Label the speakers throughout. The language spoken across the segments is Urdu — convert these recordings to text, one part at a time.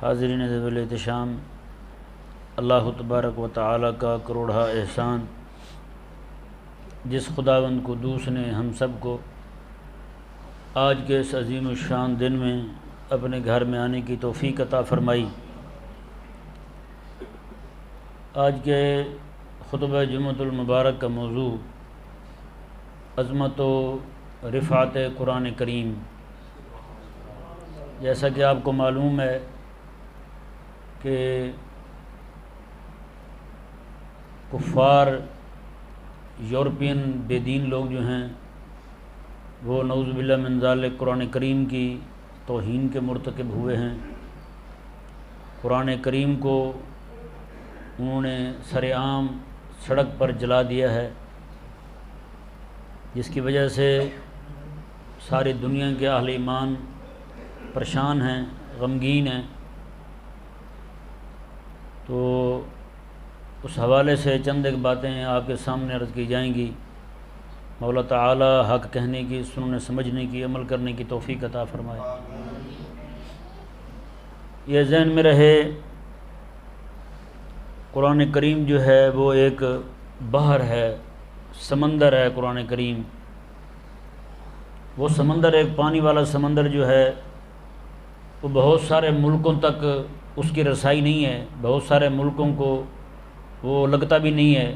Speaker 1: حاضرین ذویل احتشام، اللہ تبارک و تعالی کا کروڑہ احسان، جس خداوند قدوس نے ہم سب کو آج کے اس عظیم الشان دن میں اپنے گھر میں آنے کی توفیق عطا فرمائی۔ آج کے خطبہ جمعۃ المبارک کا موضوع عظمت و رفعت قرآن کریم۔ جیسا کہ آپ کو معلوم ہے کہ کفار یورپین بے دین لوگ جو ہیں وہ نعوذ باللہ من ذالک قرآن کریم کی توہین کے مرتکب ہوئے ہیں۔ قرآن کریم کو انہوں نے سر عام سڑک پر جلا دیا ہے، جس کی وجہ سے ساری دنیا کے اہل ایمان پریشان ہیں، غمگین ہیں۔ تو اس حوالے سے چند ایک باتیں آپ کے سامنے عرض کی جائیں گی۔ مولا تعالی حق کہنے کی، سننے سمجھنے کی، عمل کرنے کی توفیق عطا فرمائے۔ یہ ذہن میں رہے، قرآن کریم جو ہے وہ ایک بحر ہے، سمندر ہے۔ قرآن کریم وہ سمندر، ایک پانی والا سمندر جو ہے وہ بہت سارے ملکوں تک اس کی رسائی نہیں ہے، بہت سارے ملکوں کو وہ لگتا بھی نہیں ہے،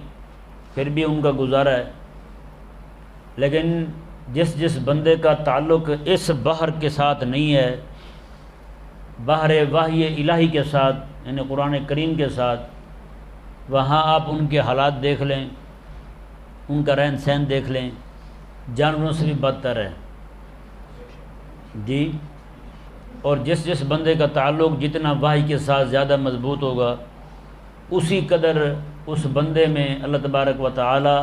Speaker 1: پھر بھی ان کا گزارا ہے۔ لیکن جس بندے کا تعلق اس بحر کے ساتھ نہیں ہے، بحر وحی الہی کے ساتھ، یعنی قرآن کریم کے ساتھ، وہاں آپ ان کے حالات دیکھ لیں، ان کا رہن سہن دیکھ لیں، جانوروں سے بھی بدتر ہے جی۔ اور جس بندے کا تعلق جتنا وحی کے ساتھ زیادہ مضبوط ہوگا، اسی قدر اس بندے میں اللہ تبارک و تعالی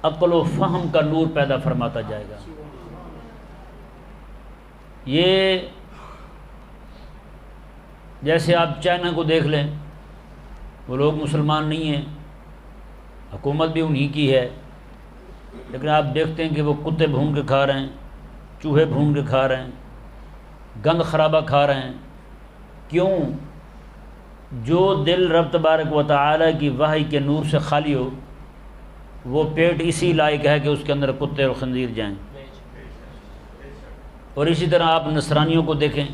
Speaker 1: عقل و فہم کا نور پیدا فرماتا جائے گا۔ یہ جیسے آپ چائنا کو دیکھ لیں، وہ لوگ مسلمان نہیں ہیں، حکومت بھی انہی کی ہے، لیکن آپ دیکھتے ہیں کہ وہ کتے بھون کے کھا رہے ہیں، چوہے بھون کے کھا رہے ہیں، گند خرابہ کھا رہے ہیں۔ کیوں؟ جو دل رب تبارک و تعالی کی وحی کے نور سے خالی ہو، وہ پیٹ اسی لائق ہے کہ اس کے اندر کتے اور خنزیر جائیں۔ اور اسی طرح آپ نصرانیوں کو دیکھیں،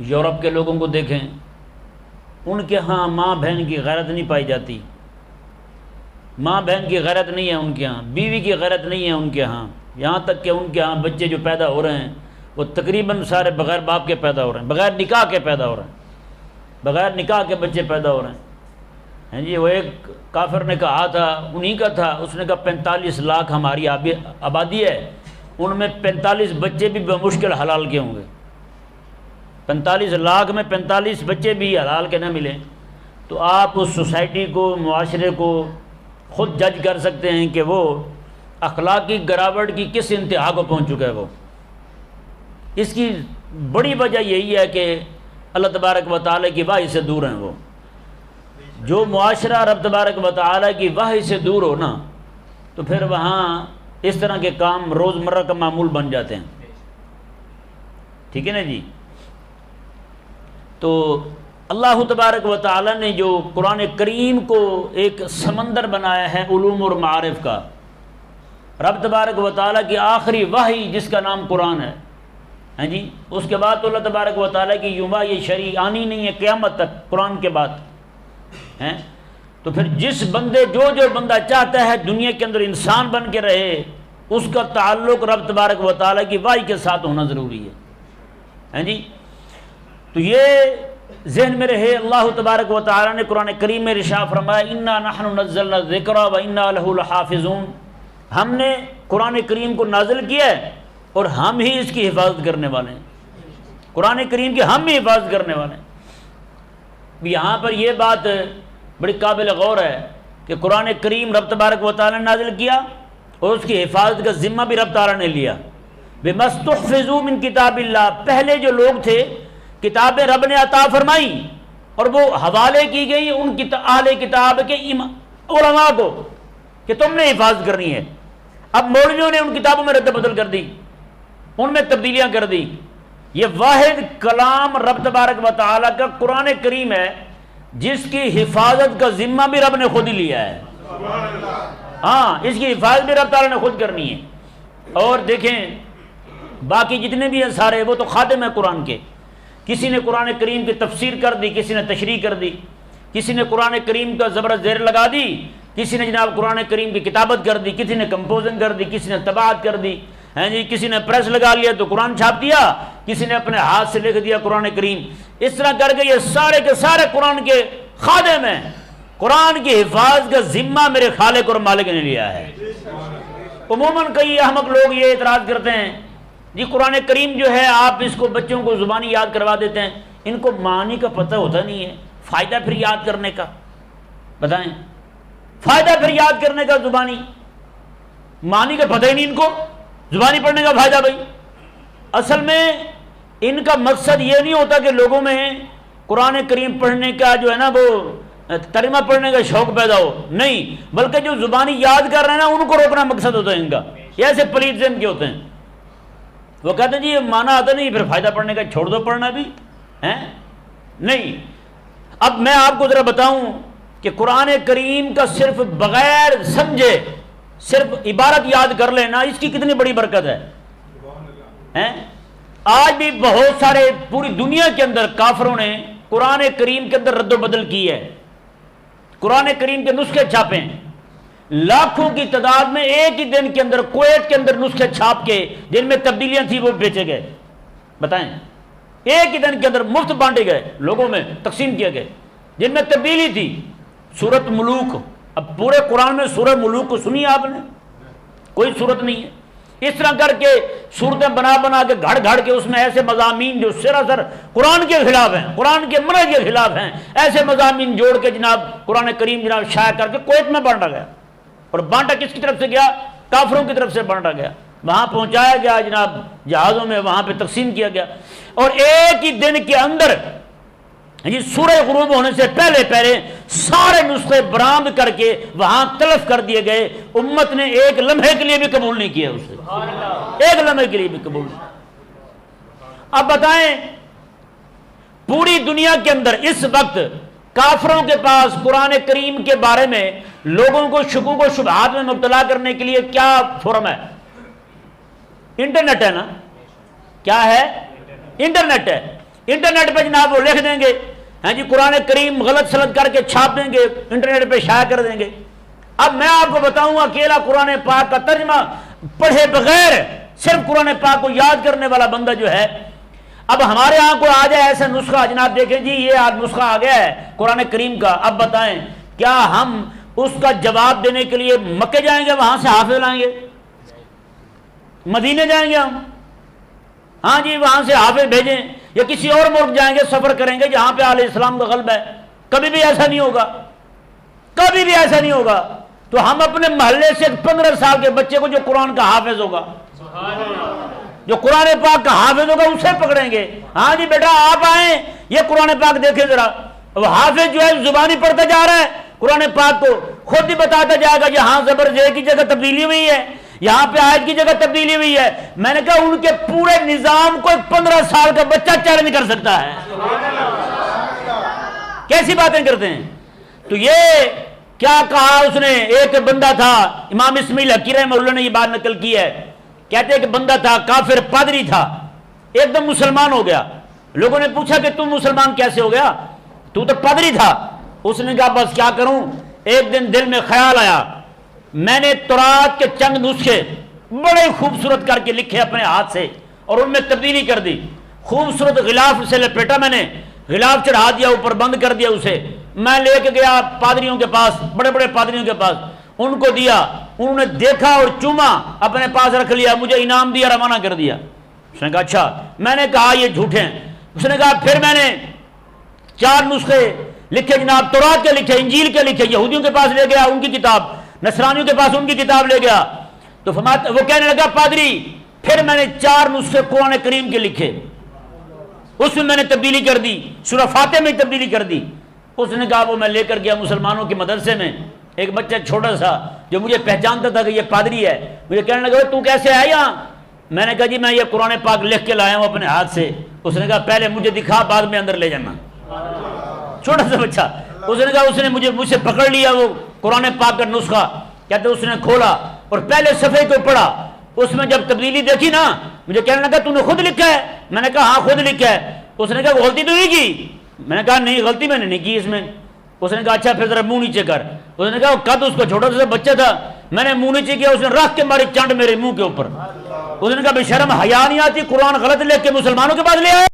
Speaker 1: یورپ کے لوگوں کو دیکھیں، ان کے ہاں ماں بہن کی غیرت نہیں پائی جاتی، ماں بہن کی غیرت نہیں ہے ان کے ہاں، بیوی کی غیرت نہیں ہے ان کے ہاں، یہاں تک کہ ان کے ہاں بچے جو پیدا ہو رہے ہیں وہ تقریباً سارے بغیر باپ کے پیدا ہو رہے ہیں، بغیر نکاح کے پیدا ہو رہے ہیں، بغیر نکاح کے بچے پیدا ہو رہے ہیں جی۔ وہ ایک کافر نے کہا تھا، انہی کا تھا، اس نے کہا 45 لاکھ ہماری آبادی ہے، ان میں 45 بچے بھی بمشکل حلال کے ہوں گے۔ 45 لاکھ میں 45 بچے بھی حلال کے نہ ملیں تو آپ اس سوسائٹی کو، معاشرے کو خود جج کر سکتے ہیں کہ وہ اخلاقی گراوٹ کی کس انتہا کو پہنچ چکا ہے۔ وہ اس کی بڑی وجہ یہی ہے کہ اللہ تبارک و تعالی کی وحی سے دور ہیں۔ وہ جو معاشرہ رب تبارک و تعالی کی وحی سے دور ہو نا، تو پھر وہاں اس طرح کے کام روزمرہ کا معمول بن جاتے ہیں، ٹھیک ہے نا جی۔ تو اللہ تبارک و تعالی نے جو قرآن کریم کو ایک سمندر بنایا ہے علوم اور معارف کا، رب تبارک و تعالی کی آخری وحی جس کا نام قرآن ہے جی، اس کے بعد تو اللہ تبارک و تعالی کی یوں یہ شرع آنی نہیں ہے قیامت تک قرآن کے بعد ہیں۔ تو پھر جس بندے جو بندہ چاہتا ہے دنیا کے اندر انسان بن کے رہے، اس کا تعلق رب تبارک و تعالی کی وحی کے ساتھ ہونا ضروری ہے جی۔ تو یہ ذہن میں رہے، اللہ تبارک و تعالی نے قرآن کریم میں ارشاد فرمایا، انا نحن نزلنا الذکر و انا لہ لحافظون، ہم نے قرآن کریم کو نازل کیا ہے اور ہم ہی اس کی حفاظت کرنے والے ہیں، قرآن کریم کی ہم ہی حفاظت کرنے والے ہیں۔ یہاں پر یہ بات بڑی قابل غور ہے کہ قرآن کریم رب تبارک و تعالی نے نازل کیا اور اس کی حفاظت کا ذمہ بھی رب تعالی نے لیا۔ بِمَسْتُحْفِظُوا مِن کتاب اللہ، پہلے جو لوگ تھے کتابیں رب نے عطا فرمائی اور وہ حوالے کی گئی ان اہل کتاب کے علماء کو کہ تم نے حفاظت کرنی ہے۔ اب مولویوں نے ان کتابوں میں رد بدل کر دی، ان میں تبدیلیاں کر دی، یہ واحد کلام رب تبارک و تعالیٰ کا قرآن کریم ہے جس کی حفاظت کا ذمہ بھی رب نے خود ہی لیا ہے. ہاں، اس کی حفاظت بھی رب تعالیٰ نے خود کرنی ہے. اور دیکھیں باقی جتنے بھی ہیں سارے وہ تو خادم ہیں قرآن کے. کسی نے قرآن کریم کی تفسیر کر دی، کسی نے تشریح کر دی، کسی نے قرآن کریم کا زبر زیر لگا دی، کسی نے جناب قرآن کریم کی کتابت کر دی، کسی نے کمپوزنگ کر دی، کسی نے طباعت کر دی، ہیں جی، کسی نے پریس لگا لیا تو قرآن چھاپ دیا، کسی نے اپنے ہاتھ سے لکھ دیا قرآن کریم. اس طرح کر کے یہ سارے کے سارے قرآن کے خادم ہیں. قرآن کی حفاظت کا ذمہ میرے خالق اور مالک نے لیا ہے. عموماً کئی احمق لوگ یہ اعتراض کرتے ہیں جی قرآن کریم جو ہے آپ اس کو بچوں کو زبانی یاد کروا دیتے ہیں، ان کو معنی کا پتہ ہوتا نہیں ہے، فائدہ پھر یاد کرنے کا؟ بتائیں، فائدہ پھر یاد کرنے کا زبانی؟ معنی کا پتہ ہی نہیں ان کو، زبانی پڑھنے کا فائدہ بھائی؟ اصل میں ان کا مقصد یہ نہیں ہوتا کہ لوگوں میں قرآن کریم پڑھنے کا جو ہے نا وہ ترجمہ پڑھنے کا شوق پیدا ہو، نہیں، بلکہ جو زبانی یاد کر رہے ہیں نا ان کو روکنا مقصد ہوتا ہے ان کا. یہ ایسے پلیت ذہن کے ہوتے ہیں، وہ کہتے ہیں جی یہ معنی آتا نہیں پھر فائدہ پڑھنے کا چھوڑ دو پڑھنا بھی ہے نہیں. اب میں آپ کو ذرا بتاؤں کہ قرآن کریم کا صرف بغیر سمجھے صرف عبارت یاد کر لینا اس کی کتنی بڑی برکت ہے. آج بھی بہت سارے پوری دنیا کے اندر کافروں نے قرآن کریم کے اندر رد و بدل کی ہے، قرآن کریم کے نسخے چھاپے ہیں لاکھوں کی تعداد میں. ایک ہی دن کے اندر کویت کے اندر نسخے چھاپ کے جن میں تبدیلیاں تھیں وہ بیچے گئے. بتائیں، ایک ہی دن کے اندر مفت بانٹے گئے، لوگوں میں تقسیم کیے گئے جن میں تبدیلی تھی. سورت ملوک، اب پورے قرآن میں سورہ ملوک کو سنی آپ نے؟ کوئی صورت نہیں ہے. اس طرح کر کے صورتیں بنا بنا کے گھڑ گھڑ کے اس میں ایسے مضامین جو سراسر قرآن کے خلاف ہیں، قرآن کے منہج کے خلاف ہیں، ایسے مضامین جوڑ کے جناب قرآن کریم جناب شائع کر کے کویت میں بانٹا گیا. اور بانٹا کس کی طرف سے گیا؟ کافروں کی طرف سے بانٹا گیا، وہاں پہنچایا گیا جناب جہازوں میں، وہاں پہ تقسیم کیا گیا. اور ایک ہی دن کے اندر جی سورہ غروب ہونے سے پہلے پہلے سارے نسخے برآمد کر کے وہاں تلف کر دیے گئے. امت نے ایک لمحے کے لیے بھی قبول نہیں کیا اسے، ایک لمحے کے لیے بھی قبول نہیں. اب بتائیں پوری دنیا کے اندر اس وقت کافروں کے پاس قرآن کریم کے بارے میں لوگوں کو شکوک و شبہات میں مبتلا کرنے کے لیے کیا فورم ہے؟ انٹرنیٹ ہے نا. کیا ہے؟ انٹرنیٹ ہے. انٹرنیٹ پہ جناب وہ لکھ دیں گے ہاں جی قرآن کریم غلط سلط کر کے چھاپ دیں گے، انٹرنیٹ پہ شائع کر دیں گے. اب میں آپ کو بتاؤں اکیلا قرآن پاک کا ترجمہ پڑھے بغیر صرف قرآن پاک کو یاد کرنے والا بندہ جو ہے، اب ہمارے ہاں کو آ جائے ایسا نسخہ جناب دیکھیں جی یہ آج نسخہ آ گیا ہے قرآن کریم کا، اب بتائیں کیا ہم اس کا جواب دینے کے لیے مکے جائیں گے، وہاں سے حافظ لائیں گے؟ مدینے جائیں گے ہم، ہاں جی وہاں سے حافظ بھیجیں، یا کسی اور ملک جائیں گے سفر کریں گے جہاں پہ علیہ السلام کا غلبہ ہے؟ کبھی بھی ایسا نہیں ہوگا، کبھی بھی ایسا نہیں ہوگا. تو ہم اپنے محلے سے 15 سال کے بچے کو جو قرآن کا حافظ ہوگا، جو قرآن پاک کا حافظ ہوگا اسے پکڑیں گے. ہاں جی بیٹا آپ آئیں یہ قرآن پاک دیکھیں ذرا. وہ حافظ جو ہے زبانی پڑھتا جا رہا ہے قرآن پاک کو، خود ہی بتاتا جائے گا یہاں زبر زیر کی جگہ تبدیلی ہوئی ہے، یہاں پہ آیت کی جگہ تبدیلی ہوئی ہے. میں نے کہا ان کے پورے نظام کو 15 سال کا بچہ چیلنج کر سکتا ہے. کیسی باتیں کرتے ہیں. تو یہ کیا کہا اس نے؟ ایک بندہ تھا، امام اسماعیل حقی رحمہ اللہ نے یہ بات نقل کی ہے، کہتے ہیں کہ بندہ تھا کافر پادری تھا، ایک دم مسلمان ہو گیا. لوگوں نے پوچھا کہ تم مسلمان کیسے ہو گیا، تو پادری تھا. اس نے کہا بس کیا کروں، ایک دن دل میں خیال آیا میں نے تورات کے چند نسخے بڑے خوبصورت کر کے لکھے اپنے ہاتھ سے اور ان میں تبدیلی کر دی. خوبصورت غلاف سے لپیٹا، میں نے غلاف چڑھا دیا، اوپر بند کر دیا اسے. میں لے کے گیا پادریوں کے پاس، بڑے بڑے پادریوں کے پاس، ان کو دیا. انہوں نے دیکھا اور چوما، اپنے پاس رکھ لیا، مجھے انعام دیا، روانہ کر دیا. اس نے کہا اچھا. میں نے کہا یہ جھوٹے ہیں. اس نے کہا پھر میں نے 4 نسخے لکھے جناب، تورات کے لکھے، انجیل کے لکھے، یہودیوں کے پاس لے گیا ان کی کتاب، نصرانیوں کے پاس ان کی کتاب لے گیا. تو وہ کہنے لگا پادری پھر میں نے 4 نسخے قرآن کریم کے لکھے، اس میں نے تبدیلی کر دی، سورہ فاتحہ میں تبدیلی کر دی. اس نے کہا وہ میں لے کر گیا مسلمانوں کے مدرسے میں. ایک بچہ چھوٹا سا جو مجھے پہچانتا تھا کہ یہ پادری ہے، مجھے کہنے لگا تو کیسے آیا یہاں؟ میں نے کہا جی میں یہ قرآن پاک لکھ کے لایا ہوں اپنے ہاتھ سے. اس نے کہا پہلے مجھے دکھا, بعد میں اندر لے جانا. چھوٹا سا بچہ. اس نے کہا اس نے مجھ سے پکڑ لیا وہ قرآن پاک کا نسخہ, کہتے اس نے کھولا اور پہلے صفحے کو پڑھا. اس میں جب تبدیلی دیکھی نا, مجھے کہنے لگا تو نے خود لکھا ہے؟ میں نے کہا ہاں خود لکھا ہے. اس نے کہا غلطی تو نہیں کی؟ میں نے کہا نہیں غلطی میں نے نہیں کی اس میں. اس نے کہا اچھا پھر ذرا منہ نیچے کر. اس نے کہا قد اس کو چھوٹا سا بچہ تھا, میں نے منہ نیچے کیا, اس نے رکھ کے ماری چانٹ میرے منہ کے اوپر. اس نے کہا بے شرم حیا نہیں آتی, قرآن غلط لکھ کے مسلمانوں کے پاس لے آئے.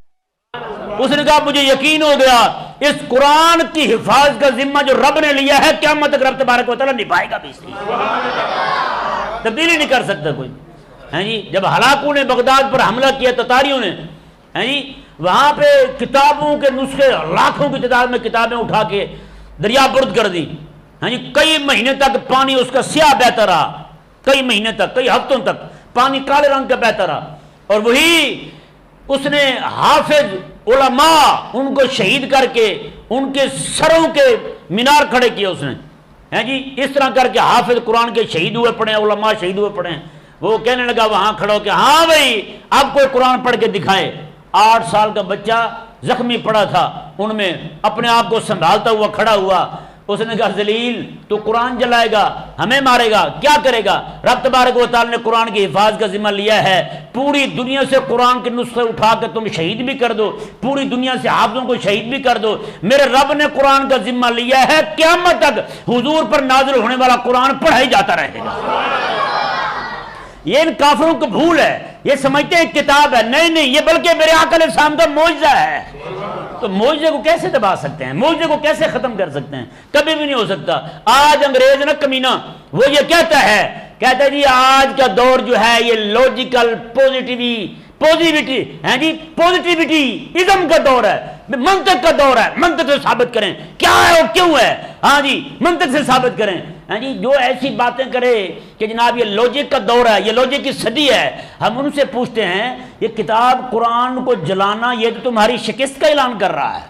Speaker 1: اس نے کہا مجھے یقین ہو گیا اس قرآن کی حفاظت کا ذمہ جو رب نے لیا ہے قیامت تک رب تبارک و تعالیٰ نبھائے گا بھی, اس لیے تبدیلی نہیں کر سکتا کوئی. ہیں جی جب ہلاکوں نے بغداد پر حملہ کیا تتاریوں نے, ہیں جی وہاں پہ کتابوں کے نسخے لاکھوں کی تعداد میں کتابیں اٹھا کے دریا برد کر دی. ہاں جی کئی مہینے تک پانی اس کا سیاہ بہتا رہا, کئی مہینے تک, کئی ہفتوں تک پانی کالے رنگ کا بہتا رہا. اور وہی اس نے حافظ علماء ان کو شہید کر کے ان کے سروں کے مینار کھڑے کیے اس نے. ہیں جی اس طرح کر کے حافظ قرآن کے شہید ہوئے پڑے ہیں, علماء شہید ہوئے پڑے ہیں. وہ کہنے لگا وہاں کھڑا ہو کہ ہاں بھائی اب کوئی قرآن پڑھ کے دکھائے. 8 سال کا بچہ زخمی پڑا تھا, ان میں اپنے آپ کو سنبھالتا ہوا کھڑا ہوا. اس نے کہا ذلیل تو قرآن جلائے گا, ہمیں مارے گا, کیا کرے گا؟ رب تبارک و تعالی نے قرآن کی حفاظت کا ذمہ لیا ہے. پوری دنیا سے قرآن کے نسخے اٹھا کے تم شہید بھی کر دو, پوری دنیا سے حافظوں کو شہید بھی کر دو. میرے رب نے قرآن کا ذمہ لیا ہے, قیامت تک حضور پر نازل ہونے والا قرآن پڑھا ہی جاتا رہے گا. یہ ان کافروں کو بھول ہے, یہ سمجھتے ہیں کتاب ہے. نہیں نہیں, یہ بلکہ میرے آقا علیہ السلام کا معجزہ ہے. تو معجزے کو کیسے دبا سکتے ہیں, معجزے کو کیسے ختم کر سکتے ہیں؟ کبھی بھی نہیں ہو سکتا. آج انگریز نا کمینہ, وہ یہ کہتا ہے جی آج کا دور جو ہے یہ لاجیکل پوزیٹیوٹی ہے جی, پوزیٹیوٹی ازم کا دور ہے, منطق کا دور ہے. منطق سے ثابت کریں کیا ہے اور کیوں ہے. ہاں جی منطق سے ثابت کریں. ہاں جی جو ایسی باتیں کرے کہ جناب یہ لوجک کا دور ہے, یہ لوجک کی صدی ہے, ہم ان سے پوچھتے ہیں یہ کتاب قرآن کو جلانا یہ تو تمہاری شکست کا اعلان کر رہا ہے.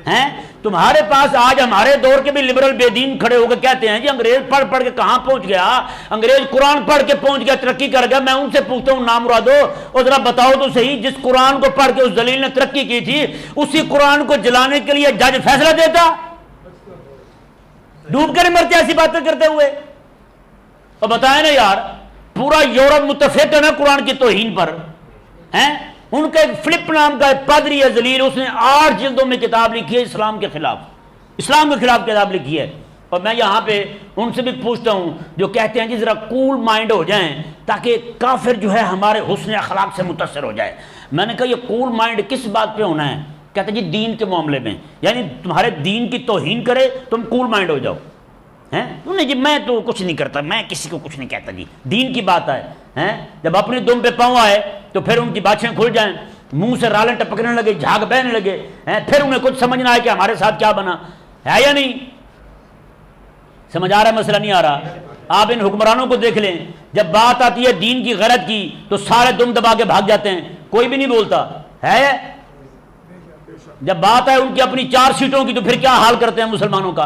Speaker 1: ہیں تمہارے پاس آج ہمارے دور کے بھی لبرل بے دین کھڑے ہو کے کہتے ہیں جی انگریز پڑھ پڑھ کے کہاں پہنچ گیا, انگریز قرآن پڑھ کے پہنچ گیا, ترقی کر گیا. میں ان سے پوچھتا ہوں نامرادو, اور ذرا بتاؤ تو صحیح, جس قرآن کو پڑھ کے اس ذلیل نے ترقی کی تھی اسی قرآن کو جلانے کے لیے جج فیصلہ دیتا؟ ڈوب کر مرتے ایسی باتیں کرتے ہوئے. اور بتائیں نا یار, پورا یورپ متفق ہے نا قرآن کی توہین پر. ہیں ان کا ایک فلپ نام کا پادری ہے ذلیل, اس نے 8 جلدوں میں کتاب لکھی ہے اسلام کے خلاف, اسلام کے خلاف کتاب لکھی ہے. اور میں یہاں پہ ان سے بھی پوچھتا ہوں جو کہتے ہیں جی ذرا کول مائنڈ ہو جائیں تاکہ کافر جو ہے ہمارے حسن اخلاق سے متاثر ہو جائے. میں نے کہا یہ کول مائنڈ کس بات پہ ہونا ہے؟ کہتے ہیں جی دین کے معاملے میں, یعنی تمہارے دین کی توہین کرے تم کول مائنڈ ہو جاؤ. ہیں نہیں جی میں تو کچھ نہیں کرتا, میں کسی کو کچھ نہیں کہتا جی, دین کی بات آئے. ہیں جب اپنی دم پہ پاؤں آئے تو پھر ان کی باتیں کھل جائیں, منہ سے رالیں ٹپکنے لگے, جھاگ بہنے لگے, پھر انہیں کچھ سمجھ نہ آئے کہ ہمارے ساتھ کیا بنا ہے یا نہیں. سمجھ آ رہا ہے مسئلہ نہیں آ رہا؟ آپ ان حکمرانوں کو دیکھ لیں, جب بات آتی ہے دین کی غیرت کی تو سارے دم دبا کے بھاگ جاتے ہیں, کوئی بھی نہیں بولتا ہے. جب بات آئے ان کی اپنی 4 سیٹوں کی تو پھر کیا حال کرتے ہیں مسلمانوں کا.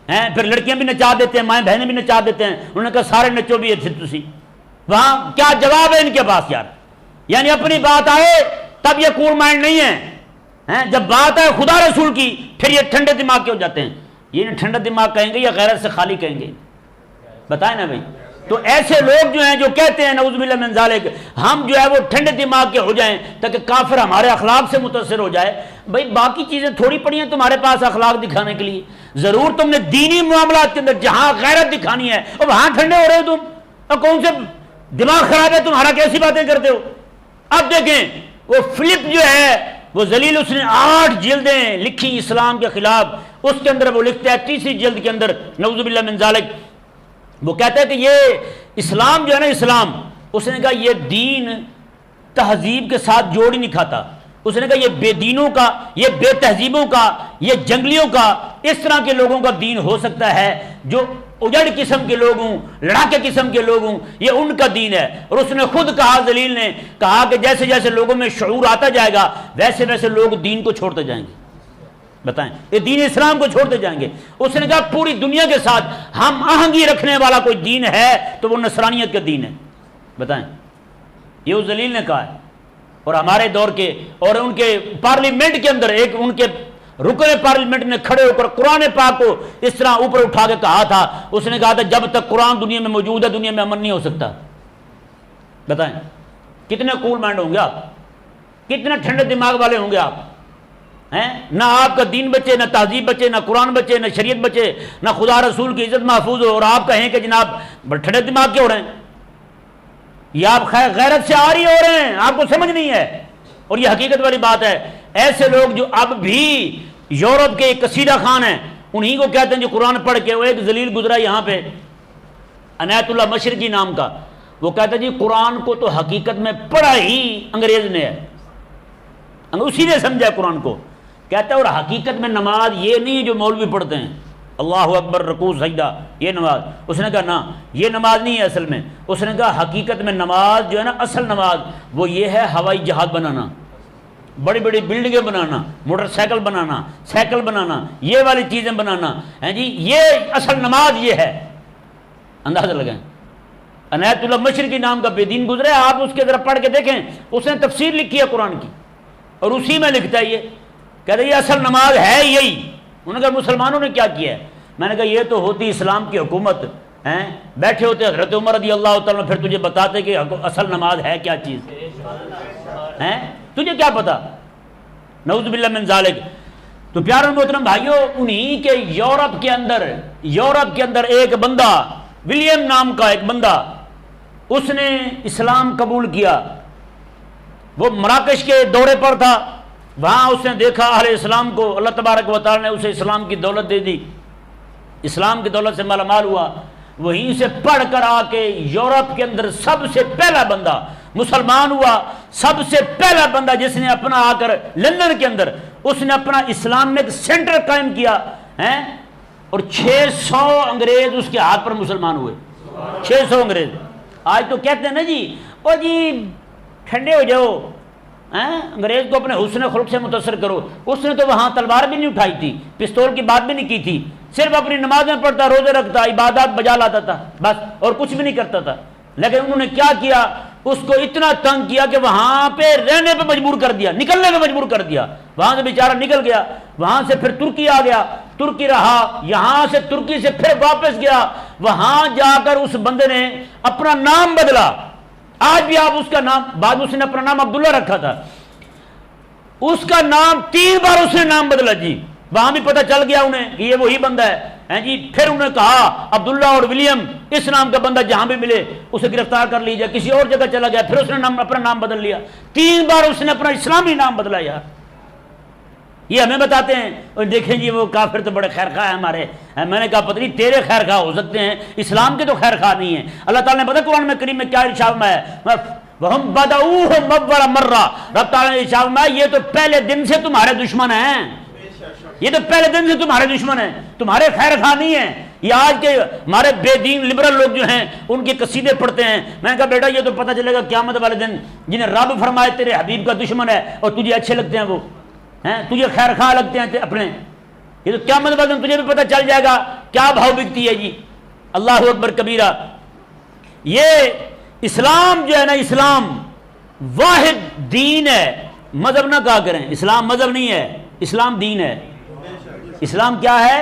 Speaker 1: ہیں پھر لڑکیاں بھی نچا دیتے ہیں, مائیں بہنیں بھی نچا دیتے ہیں. انہوں نے کہا سارے نچو بھی ہے تسی. وہاں کیا جواب ہے ان کے پاس یار؟ یعنی اپنی بات آئے تب یہ کول مائنڈ نہیں ہے, جب بات آئے خدا رسول کی پھر یہ ٹھنڈے دماغ کے ہو جاتے ہیں. یہ ٹھنڈا دماغ کہیں گے یا غیرت سے خالی کہیں گے؟ بتائیں نا بھائی. تو ایسے لوگ جو ہیں جو کہتے ہیں نعوذ باللہ من ذالک ہم جو ہے وہ ٹھنڈے دماغ کے ہو جائیں تاکہ کافر ہمارے اخلاق سے متاثر ہو جائے. بھائی باقی چیزیں تھوڑی پڑی ہیں تمہارے پاس اخلاق دکھانے کے لیے, ضرور تم نے دینی معاملات کے اندر جہاں غیرت دکھانی ہے اور وہاں ٹھنڈے ہو رہے ہو تم. اور کون سے دماغ خراب ہے تمہارا, کیسی باتیں کرتے ہو؟ اب دیکھیں وہ فلپ جو ہے وہ ذلیل, اس نے 8 جلدیں لکھی اسلام کے خلاف. اس کے اندر وہ لکھتا ہے 30 جلد کے اندر نعوذ باللہ من ذالک, وہ کہتا ہے کہ یہ اسلام جو ہے نا اسلام, اس نے کہا یہ دین تہذیب کے ساتھ جوڑ ہی نہیں کھاتا. اس نے کہا یہ بے دینوں کا, یہ بے تہذیبوں کا, یہ جنگلیوں کا, اس طرح کے لوگوں کا دین ہو سکتا ہے جو اجڑ قسم کے لوگ ہوں, لڑاکے قسم کے لوگ ہوں, یہ ان کا دین ہے. اور اس نے خود کہا, ذلیل نے کہا کہ جیسے جیسے لوگوں میں شعور آتا جائے گا ویسے ویسے لوگ دین کو چھوڑتے جائیں گے. بتائیں یہ دین اسلام کو چھوڑتے جائیں گے. اس نے کہا پوری دنیا کے ساتھ ہم آہنگی رکھنے والا کوئی دین ہے تو وہ نصرانیت کا دین ہے. بتائیں یہ اس دلیل نے کہا ہے. اور ہمارے دور کے اور ان کے پارلیمنٹ کے اندر ایک ان کے رکن پارلیمنٹ نے کھڑے ہو کر قرآن پاک کو اس طرح اوپر اٹھا کے کہا تھا. اس نے کہا تھا جب تک قرآن دنیا میں موجود ہے دنیا میں امن نہیں ہو سکتا. بتائیں کتنے کول مائنڈ ہوں گے آپ, کتنے ٹھنڈے دماغ والے ہوں گے آپ ہیں. نہ آپ کا دین بچے, نہ تہذیب بچے, نہ قرآن بچے, نہ شریعت بچے, نہ خدا رسول کی عزت محفوظ ہو, اور آپ کہیں کہ جناب بڑے ٹھنڈے دماغ کے ہو رہے ہیں. یہ آپ غیرت سے آری ہو رہے ہیں, آپ کو سمجھ نہیں ہے. اور یہ حقیقت والی بات ہے. ایسے لوگ جو اب بھی یورپ کے ایک قصیدہ خان ہیں, انہی کو کہتے ہیں جو قرآن پڑھ کے, وہ ایک ذلیل گزرا یہاں پہ عنایت اللہ مشرقی نام کا, وہ کہتا ہے جی قرآن کو تو حقیقت میں پڑھا ہی انگریز نے ہے, اسی نے سمجھا قرآن کو. کہتا ہے اور حقیقت میں نماز یہ نہیں ہے جو مولوی پڑھتے ہیں, اللہ اکبر رکوع سجدہ یہ نماز. اس نے کہا نا یہ نماز نہیں ہے اصل میں. اس نے کہا حقیقت میں نماز جو ہے نا, اصل نماز وہ یہ ہے ہوائی جہاز بنانا, بڑی بڑی بلڈنگیں بنانا, موٹر سائیکل بنانا, سائیکل بنانا, یہ والی چیزیں بنانا ہیں جی, یہ اصل نماز یہ ہے. اندازہ لگائیں. عنایت اللہ مشرقی نام کا بے دین گزرا ہے, آپ اس کے ذرا پڑھ کے دیکھیں, اس نے تفسیر لکھی ہے قرآن کی, اور اسی میں لکھتا ہے یہ کہتے ہیں یہ اصل نماز ہے یہی. انہوں نے کہا مسلمانوں نے کیا کیا ہے؟ میں نے کہا یہ تو ہوتی اسلام کی حکومت ہیں, بیٹھے ہوتے حضرت عمر رضی اللہ تعالیٰ, پھر تجھے بتاتے کہ اصل نماز ہے کیا چیز ہیں, تجھے کیا پتا. نعوذ باللہ من ذالک. تو پیارے محترم بھائیوں, انہی کے یورپ کے اندر ایک بندہ ولیم نام کا ایک بندہ, اس نے اسلام قبول کیا. وہ مراکش کے دورے پر تھا, وہاں اس نے دیکھا اہل اسلام کو, اللہ تبارک و تعالی نے اسے اسلام کی دولت دے دی, اسلام کی دولت سے مالا مال ہوا. وہیں سے پڑھ کر آ کے یورپ کے اندر سب سے پہلا بندہ مسلمان ہوا, سب سے پہلا بندہ جس نے اپنا آ کر لندن کے اندر اس نے اپنا اسلامک سینٹر قائم کیا ہیں, اور 600 انگریز اس کے ہاتھ پر مسلمان ہوئے. 600 انگریز. آج تو کہتے ہیں نا جی او جی ٹھنڈے ہو جاؤ, انگریز کو اپنے حسن خلق سے متاثر کرو. اس نے تو وہاں تلوار بھی نہیں اٹھائی تھی, پستول کی بات بھی نہیں کی تھی, صرف اپنی نمازیں پڑھتا, روزے رکھتا, عبادات بجا لاتا تھا بس, اور کچھ بھی نہیں کرتا تھا. لیکن انہوں نے کیا کیا, اس کو اتنا تنگ کیا کہ وہاں پہ رہنے پہ مجبور کر دیا, نکلنے پہ مجبور کر دیا. وہاں سے بیچارہ نکل گیا, وہاں سے پھر ترکی آ گیا, ترکی رہا, یہاں سے ترکی سے پھر واپس گیا. وہاں جا کر اس بندے نے اپنا نام بدلا. آج بھی آپ اس کا نام, بعد اس نے اپنا نام عبداللہ رکھا تھا, اس کا نام 3 بار اس نے نام بدلا جی. وہاں بھی پتہ چل گیا انہیں کہ یہ وہی بندہ ہے جی. پھر انہوں نے کہا عبداللہ اور ولیم اس نام کا بندہ جہاں بھی ملے اسے گرفتار کر لیجیے. کسی اور جگہ چلا گیا, پھر اس نے اپنا نام بدل لیا. 3 بار اس نے اپنا اسلامی نام بدلا. یار یہ ہمیں بتاتے ہیں, اور دیکھیں جی وہ کافر تو بڑے خیر خواہ ہیں ہمارے. میں نے کہا پتہ نہیں تیرے خیر خواہ ہو سکتے ہیں, اسلام کے تو خیر خواہ نہیں ہیں. اللہ تعالیٰ نے پتہ قرآن میں کریم میں کیا ارشاد فرمایا ہے, وَهُمْ بَدَؤُوهُمْ أَوَّلَ مَرَّةٍ. رب تعالیٰ نے ارشاد فرمایا یہ تو پہلے دن سے تمہارے دشمن ہیں, یہ تو پہلے دن سے تمہارے دشمن ہیں, تمہارے خیر خواہ نہیں ہیں. یہ آج کے ہمارے بے دین لبرل لوگ جو ہیں ان کے قصیدے پڑھتے ہیں. میں نے کہا بیٹا یہ تو پتہ چلے گا قیامت والے دن, جنہیں رب فرمائے تیرے حبیب کا دشمن ہے اور تجھے اچھے لگتے ہیں, وہ ہیں تجھے خیر خواہ لگتے ہیں اپنے, یہ تو قیامت والے دن تجھے بھی پتہ چل جائے گا کیا بھاؤ بکتی ہے جی. اللہ اکبر کبیرہ. یہ اسلام جو ہے نا, اسلام واحد دین ہے, مذہب نہ کہا کریں. اسلام مذہب نہیں ہے, اسلام دین ہے. اسلام کیا ہے؟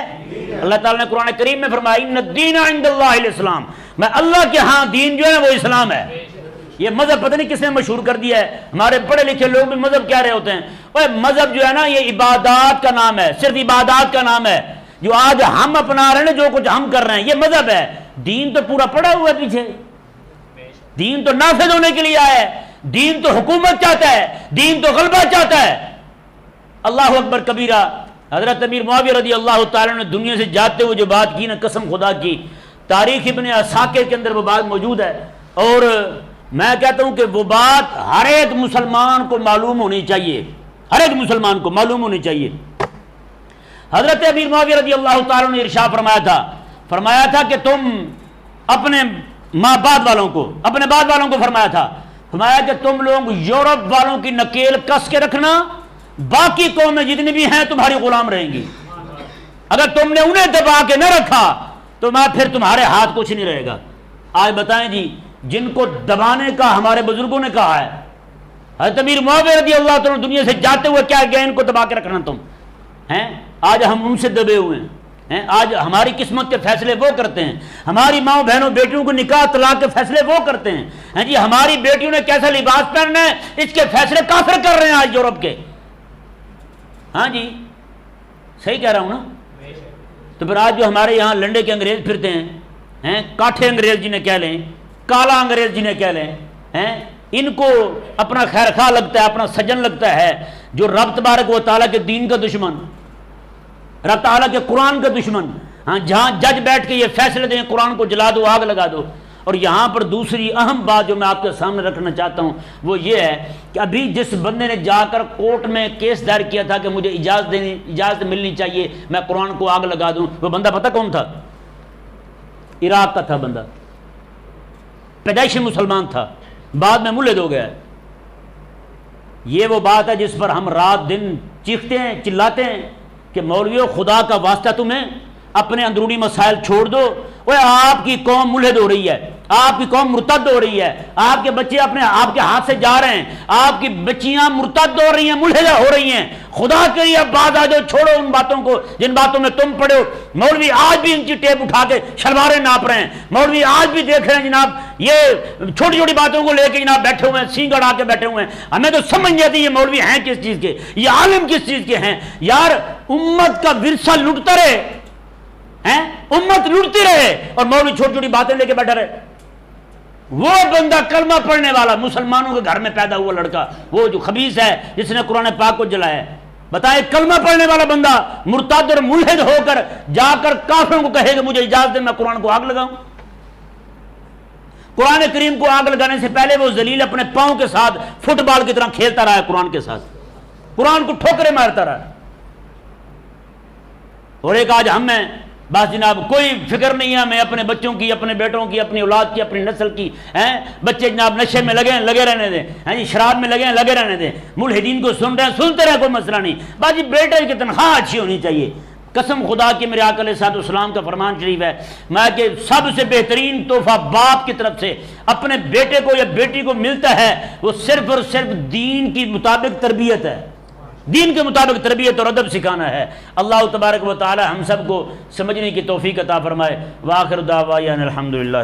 Speaker 1: اللہ تعالیٰ نے قرآن کریم میں فرمایا ان الدین عند اللہ الاسلام, میں اللہ کے ہاں دین جو ہے وہ اسلام ہے. یہ مذہب پتہ نہیں کس نے مشہور کر دیا ہے. ہمارے پڑھے لکھے لوگ بھی مذہب کہہ رہے ہوتے ہیں. اور مذہب جو ہے نا یہ عبادات کا نام ہے, صرف عبادات کا نام ہے. جو آج ہم اپنا رہے ہیں, جو کچھ ہم کر رہے ہیں, یہ مذہب ہے. دین تو پورا پڑا ہوا ہے پیچھے, دین تو نافذ ہونے کے لیے آیا ہے, دین تو حکومت چاہتا ہے, دین تو غلبہ چاہتا ہے. اللہ اکبر کبیرہ. حضرت امیر معاویہ رضی اللہ تعالیٰ نے دنیا سے جاتے ہوئے جو بات کی نا, قسم خدا کی, تاریخ ابن عساکر کے اندر وہ بات موجود ہے. اور میں کہتا ہوں کہ وہ بات ہر ایک مسلمان کو معلوم ہونی چاہیے, ہر ایک مسلمان کو معلوم ہونی چاہیے. حضرت امیر معاویہ رضی اللہ تعالیٰ نے ارشاد فرمایا تھا کہ تم اپنے ماں بعد والوں کو, اپنے بعد والوں کو فرمایا کہ تم لوگ یورپ والوں کی نکیل کس کے رکھنا, باقی قومیں جتنی بھی ہیں تمہاری غلام رہیں گی. اگر تم نے انہیں دبا کے نہ رکھا تو میں پھر تمہارے ہاتھ کچھ نہیں رہے گا. آج بتائیں جی جن کو دبانے کا ہمارے بزرگوں نے کہا ہے. حضرت امیر معاویہ رضی اللہ تعالیٰ دنیا سے جاتے ہوئے کیا گیا ان کو دبا کے رکھنا تم ہیں. آج ہم ان سے دبے ہوئے ہیں. آج ہماری قسمت کے فیصلے وہ کرتے ہیں. ہماری ماؤں بہنوں بیٹیوں کو نکاح طلاق کے فیصلے وہ کرتے ہیں. جی ہماری بیٹیوں نے کیسا لباس پہننا ہے اس کے فیصلے کافر کر رہے ہیں آج یورپ کے. ہاں جی صحیح کہہ رہا ہوں نا. تو پھر آج جو ہمارے یہاں لنڈے کے انگریز پھرتے ہیں, کاٹھے انگریز جنہیں کہہ لیں, کالا انگریز جنہیں کہہ لیں, ان کو اپنا خیر خواہ لگتا ہے, اپنا سجن لگتا ہے, جو رب تبارک و تعالیٰ کے دین کا دشمن, رب تعالیٰ کے قرآن کا دشمن. ہاں جہاں جج بیٹھ کے یہ فیصلے دیں قرآن کو جلا دو, آگ لگا دو. اور یہاں پر دوسری اہم بات جو میں آپ کے سامنے رکھنا چاہتا ہوں وہ یہ ہے کہ ابھی جس بندے نے جا کر کورٹ میں کیس دائر کیا تھا کہ مجھے اجازت ملنی چاہیے میں قرآن کو آگ لگا دوں, وہ بندہ پتہ کون تھا؟ عراق کا تھا بندہ, پیدائشی مسلمان تھا, بعد میں ملحد ہو گیا. یہ وہ بات ہے جس پر ہم رات دن چیختے ہیں, چلاتے ہیں کہ مولویوں خدا کا واسطہ تمہیں اپنے اندرونی مسائل چھوڑ دو. وہ آپ کی قوم ملحد ہو رہی ہے, آپ کی قوم مرتد ہو رہی ہے, آپ کے بچے اپنے آپ کے ہاتھ سے جا رہے ہیں, آپ کی بچیاں مرتد ہو رہی ہیں, ملحدہ ہو رہی ہیں. خدا کے لیے اب بات آ جاؤ, چھوڑو ان باتوں کو جن باتوں میں تم پڑے ہو. مولوی آج بھی ان کی ٹیپ اٹھا کے شلواریں ناپ رہے ہیں. مولوی آج بھی دیکھ رہے ہیں جناب یہ چھوٹی چھوٹی باتوں کو لے کے جناب بیٹھے ہوئے ہیں, سینگ اڑا کے بیٹھے ہوئے ہیں. ہمیں تو سمجھ نہیں آتی یہ مولوی ہیں کس چیز کے, یہ عالم کس چیز کے ہیں. یار امت کا ورثہ لٹتا رہے, امت لٹتی رہے اور مولوی چھوٹی چھوٹی باتیں لے کے بیٹھا رہے. وہ بندہ کلمہ پڑھنے والا مسلمانوں کے گھر میں پیدا ہوا لڑکا, وہ جو خبیث ہے جس نے قرآن پاک کو جلایا ہے, بتائے کلمہ پڑھنے والا بندہ مرتد اور ملحد ہو کر جا کر کافروں کو کہے کہ مجھے اجازت دے میں قرآن کو آگ لگاؤں. قرآن کریم کو آگ لگانے سے پہلے وہ ذلیل اپنے پاؤں کے ساتھ فٹ بال کی طرح کھیلتا رہا ہے, قرآن کے ساتھ قرآن کو ٹھوکرے مارتا رہا. اور ایک آج ہم میں بس جناب کوئی فکر نہیں ہے ہمیں اپنے بچوں کی, اپنے بیٹوں کی, اپنی اولاد کی, اپنی نسل کی. بچے جناب نشے میں لگے رہنے دیں, جی شراب میں لگے رہنے دیں, ملحدین کو سن رہے ہیں سنتے رہے, کوئی مسئلہ نہیں. باجی بیٹے کی تنخواہ اچھی ہونی چاہیے. قسم خدا کی میرے آقا علیہ الصلوۃ والسلام کا فرمان شریف ہے میں کہ سب سے بہترین تحفہ باپ کی طرف سے اپنے بیٹے کو یا بیٹی کو ملتا ہے وہ صرف اور صرف دین کی مطابق تربیت ہے, دین کے مطابق تربیت اور ادب سکھانا ہے. اللہ تبارک و تعالی ہم سب کو سمجھنے کی توفیق عطا فرمائے. وآخر دعوانا الحمدللہ.